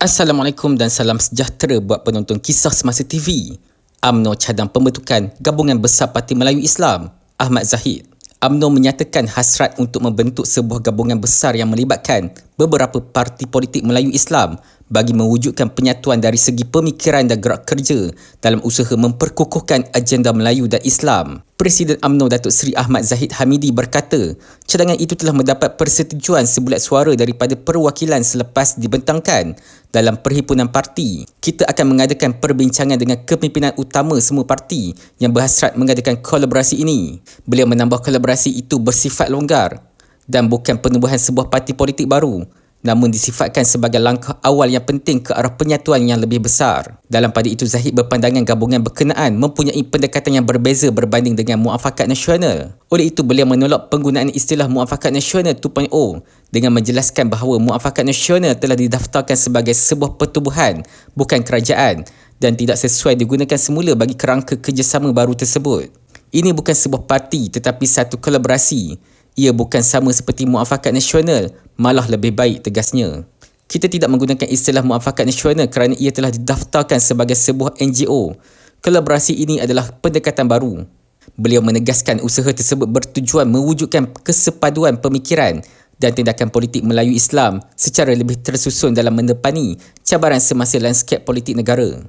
Assalamualaikum dan salam sejahtera buat penonton Kisah Semasa TV. UMNO cadang pembentukan Gabungan Besar Parti Melayu Islam, Ahmad Zahid. UMNO menyatakan hasrat untuk membentuk sebuah gabungan besar yang melibatkan beberapa parti politik Melayu Islam bagi mewujudkan penyatuan dari segi pemikiran dan gerak kerja dalam usaha memperkukuhkan agenda Melayu dan Islam. Presiden UMNO Datuk Seri Ahmad Zahid Hamidi berkata, cadangan itu telah mendapat persetujuan sebulat suara daripada perwakilan selepas dibentangkan dalam perhimpunan parti. Kita akan mengadakan perbincangan dengan kepimpinan utama semua parti yang berhasrat mengadakan kolaborasi ini. Beliau menambah kolaborasi itu bersifat longgar dan bukan penubuhan sebuah parti politik baru, namun disifatkan sebagai langkah awal yang penting ke arah penyatuan yang lebih besar. Dalam pada itu, Zahid berpandangan gabungan berkenaan mempunyai pendekatan yang berbeza berbanding dengan Muafakat Nasional. Oleh itu, beliau menolak penggunaan istilah Muafakat Nasional 2.0 dengan menjelaskan bahawa Muafakat Nasional telah didaftarkan sebagai sebuah pertubuhan, bukan kerajaan, dan tidak sesuai digunakan semula bagi kerangka kerjasama baru tersebut. Ini bukan sebuah parti tetapi satu kolaborasi. Ia bukan sama seperti Muafakat Nasional, malah lebih baik, tegasnya. Kita tidak menggunakan istilah Muafakat Nasional kerana ia telah didaftarkan sebagai sebuah NGO. Kolaborasi ini adalah pendekatan baru. Beliau menegaskan usaha tersebut bertujuan mewujudkan kesepaduan pemikiran dan tindakan politik Melayu Islam secara lebih tersusun dalam menepani cabaran semasa lanskap politik negara.